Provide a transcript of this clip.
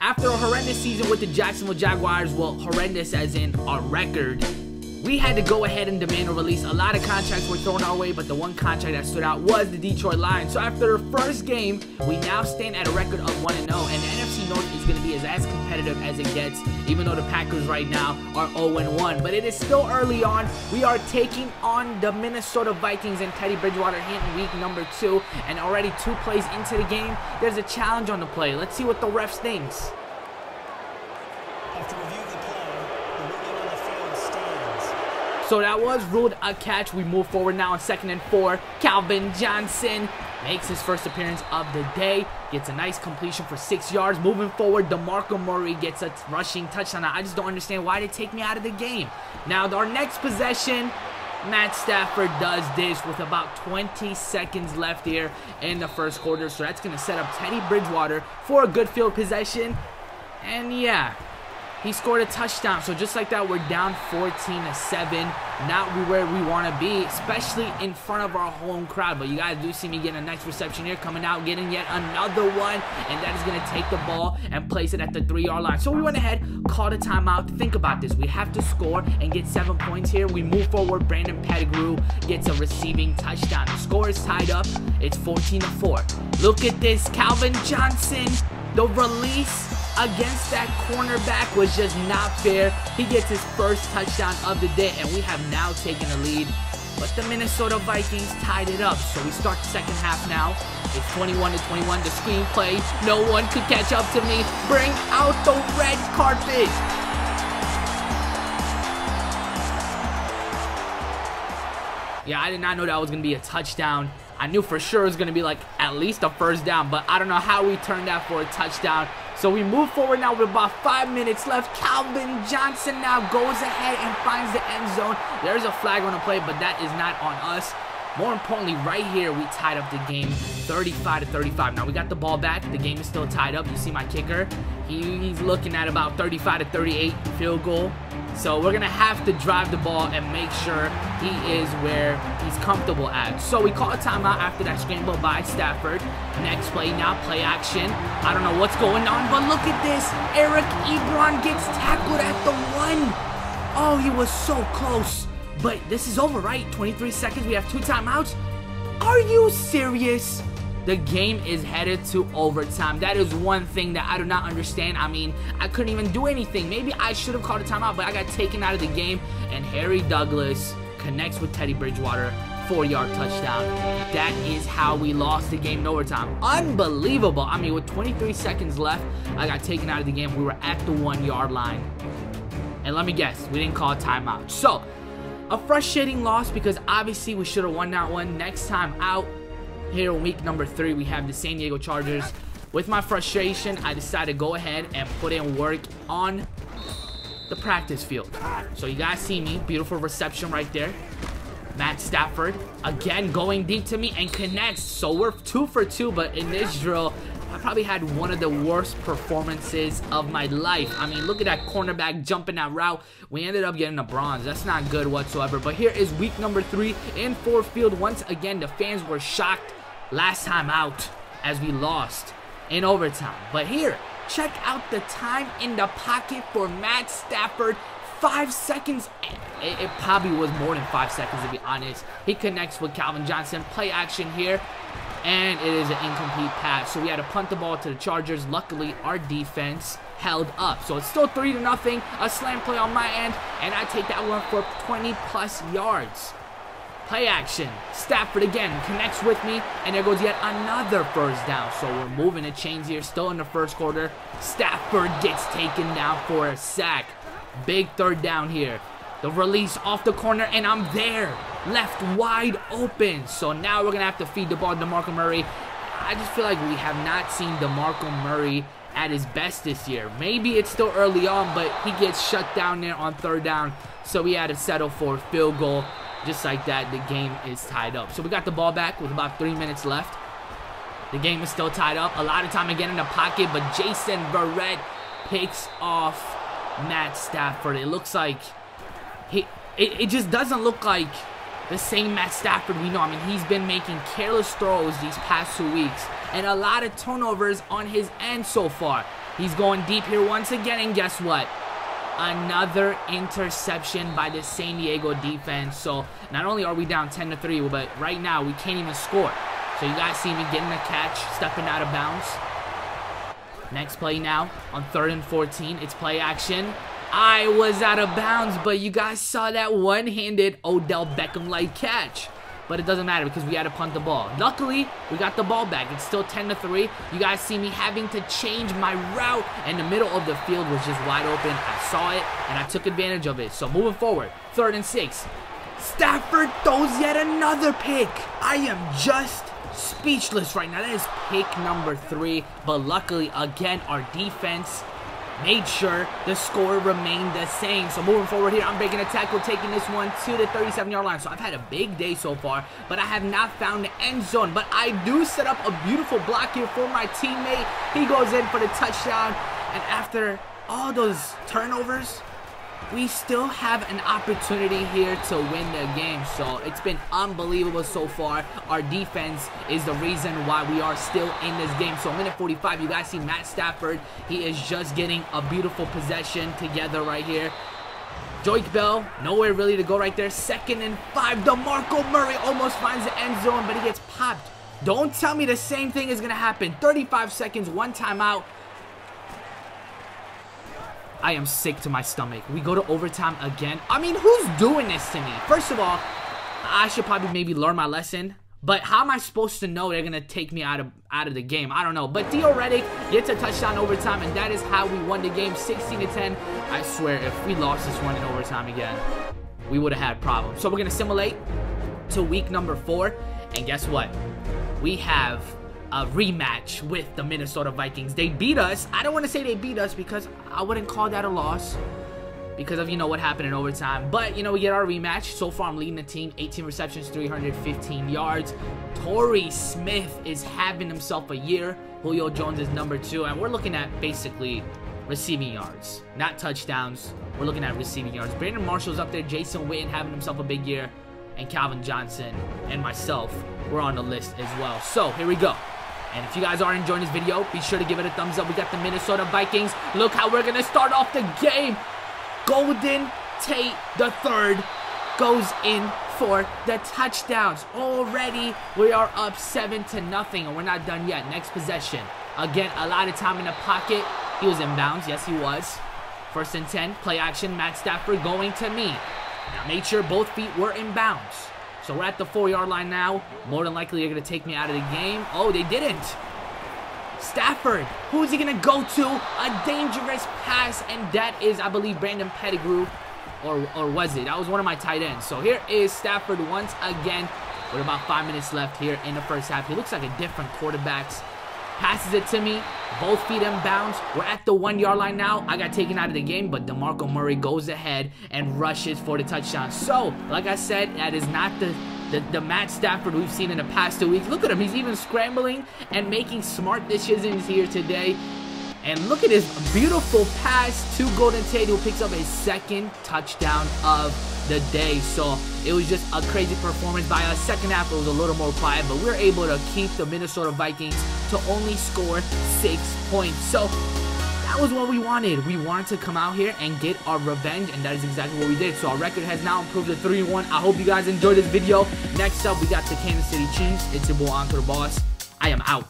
After a horrendous season with the Jacksonville Jaguars, well, horrendous as in our record, we had to go ahead and demand a release. A lot of contracts were thrown our way, but the one contract that stood out was the Detroit Lions. So after the first game, we now stand at a record of 1-0, and the NFC North is going to be as competitive as it gets, even though the Packers right now are 0-1. But it is still early on. We are taking on the Minnesota Vikings and Teddy Bridgewater here in week number 2, and already 2 plays into the game, there's a challenge on the play. Let's see what the refs thinks. After reviewing the play, the ruling on the field stands. So that was ruled a catch. We move forward now on 2nd and 4. Calvin Johnson makes his first appearance of the day. Gets a nice completion for 6 yards. Moving forward, DeMarco Murray gets a rushing touchdown. I just don't understand why they take me out of the game. Now, our next possession, Matt Stafford does this with about 20 seconds left here in the first quarter. So that's going to set up Teddy Bridgewater for a good field possession. And yeah, he scored a touchdown. So just like that, we're down 14-7. Not where we want to be, especially in front of our home crowd. But you guys do see me getting a nice reception here, coming out, getting yet another one. And that is going to take the ball and place it at the 3-yard line. So we went ahead, called a timeout. Think about this. We have to score and get 7 points here. We move forward. Brandon Pettigrew gets a receiving touchdown. The score is tied up. It's 14-4. Look at this. Calvin Johnson, the release against that cornerback was just not fair. He gets his first touchdown of the day, and we have now taken the lead. But the Minnesota Vikings tied it up. So we start the second half now. It's 21-21. The screenplay. No one could catch up to me. Bring out the red carpet. Yeah, I did not know that was going to be a touchdown. I knew for sure it was going to be like at least a first down, but I don't know how we turned that for a touchdown. So we move forward now with about 5 minutes left. Calvin Johnson now goes ahead and finds the end zone. There's a flag on the play, but that is not on us. More importantly, right here, we tied up the game 35-35. Now, we got the ball back. The game is still tied up. You see my kicker? He's looking at about 35-38 field goal. So we're going to have to drive the ball and make sure he is where he's comfortable at. So we call a timeout after that scramble by Stafford. Next play now, play action. I don't know what's going on, but look at this. Eric Ebron gets tackled at the 1. Oh, he was so close. But this is over, right? 23 seconds. We have 2 timeouts. Are you serious? The game is headed to overtime. That is one thing that I do not understand. I mean, I couldn't even do anything. Maybe I should have called a timeout, but I got taken out of the game. And Harry Douglas connects with Teddy Bridgewater. 4-yard touchdown. That is how we lost the game in overtime. Unbelievable. I mean, with 23 seconds left, I got taken out of the game. We were at the 1-yard line. And let me guess, we didn't call a timeout. So, a frustrating loss because obviously we should have won that one. Next time out, here in week number 3, we have the San Diego Chargers. With my frustration, I decided to go ahead and put in work on the practice field. So you guys see me. Beautiful reception right there. Matt Stafford, again, going deep to me and connects. So we're 2 for 2, but in this drill, I probably had one of the worst performances of my life. I mean, look at that cornerback jumping that route. We ended up getting a bronze. That's not good whatsoever. But here is week number 3 in Ford Field. Once again, the fans were shocked last time out as we lost in overtime. But here, check out the time in the pocket for Matt Stafford. 5 seconds. It probably was more than 5 seconds, to be honest. He connects with Calvin Johnson. Play action here. And it is an incomplete pass. So we had to punt the ball to the Chargers. Luckily, our defense held up. So it's still 3-0. A slam play on my end. And I take that one for 20+ yards. Play action. Stafford again connects with me. And there goes yet another first down. So we're moving the chains here. Still in the first quarter. Stafford gets taken down for a sack. Big 3rd down here. The release off the corner, and I'm there. Left wide open. So now we're going to have to feed the ball to DeMarco Murray. I just feel like we have not seen DeMarco Murray at his best this year. Maybe it's still early on, but he gets shut down there on 3rd down. So we had to settle for a field goal. Just like that, the game is tied up. So we got the ball back with about 3 minutes left. The game is still tied up. A lot of time again in the pocket, but Jason Verrett picks off Matt Stafford. It looks like it just doesn't look like the same Matt Stafford we know. I mean, he's been making careless throws these past 2 weeks and a lot of turnovers on his end so far. He's going deep here once again, and guess what? Another interception by the San Diego defense. So not only are we down 10-3, but right now we can't even score. So you guys see me getting a catch, stepping out of bounds. Next play now on 3rd and 14. It's play action. I was out of bounds, but you guys saw that one-handed Odell Beckham-like catch. But it doesn't matter because we had to punt the ball. Luckily, we got the ball back. It's still 10-3. You guys see me having to change my route, and the middle of the field was just wide open. I saw it, and I took advantage of it. So moving forward, 3rd and 6. Stafford throws yet another pick. I am just speechless right now. That is pick number 3. But luckily, again, our defense made sure the score remained the same. So moving forward here, I'm breaking a tackle, taking this one to the 37-yard line. So I've had a big day so far, but I have not found the end zone. But I do set up a beautiful block here for my teammate. He goes in for the touchdown. And after all those turnovers, we still have an opportunity here to win the game. So it's been unbelievable so far. Our defense is the reason why we are still in this game. So minute 45, you guys see Matt Stafford. He is just getting a beautiful possession together right here. Joik Bell, nowhere really to go right there. 2nd and 5. DeMarco Murray almost finds the end zone, but he gets popped. Don't tell me the same thing is going to happen. 35 seconds, 1 timeout. I am sick to my stomach. We go to overtime again. I mean, who's doing this to me? First of all, I should probably maybe learn my lesson. But how am I supposed to know they're going to take me out of the game? I don't know. But Theo Reddick gets a touchdown overtime, and that is how we won the game, 16-10. I swear, if we lost this one in overtime again, we would have had problems. So we're going to simulate to week number 4. And guess what? We have a rematch with the Minnesota Vikings. They beat us. I don't want to say they beat us because I wouldn't call that a loss because of, you know, what happened in overtime. But, you know, we get our rematch. So far, I'm leading the team. 18 receptions, 315 yards. Torrey Smith is having himself a year. Julio Jones is number 2. And we're looking at basically receiving yards, not touchdowns. We're looking at receiving yards. Brandon Marshall's up there. Jason Witten having himself a big year. And Calvin Johnson and myself, we're on the list as well. So, here we go. And if you guys are enjoying this video, be sure to give it a thumbs up. We got the Minnesota Vikings. Look how we're going to start off the game. Golden Tate III goes in for the touchdowns. Already, we are up 7-0, and we're not done yet. Next possession. Again, a lot of time in the pocket. He was in bounds. Yes, he was. 1st and 10. Play action. Matt Stafford going to me. Now, make sure both feet were in bounds. So we're at the 4-yard line now. More than likely, they're going to take me out of the game. Oh, they didn't. Stafford. Who is he going to go to? A dangerous pass. And that is, I believe, Brandon Pettigrew. Or was it? That was one of my tight ends. So here is Stafford once again. With about 5 minutes left here in the first half. He looks like a different quarterback. Passes it to me. Both feet in bounds. We're at the 1-yard line now. I got taken out of the game, but DeMarco Murray goes ahead and rushes for the touchdown. So, like I said, that is not the Matt Stafford we've seen in the past 2 weeks. Look at him. He's even scrambling and making smart decisions here today. And look at his beautiful pass to Golden Tate, who picks up his 2nd touchdown of the day. So it was just a crazy performance by us. Second half, it was a little more quiet, but we were able to keep the Minnesota Vikings to only score 6 points. So that was what we wanted. We wanted to come out here and get our revenge, and that is exactly what we did. So our record has now improved to 3-1. I hope you guys enjoyed this video. Next up, we got the Kansas City Chiefs. It's your boy AntoDaBoss. I am out.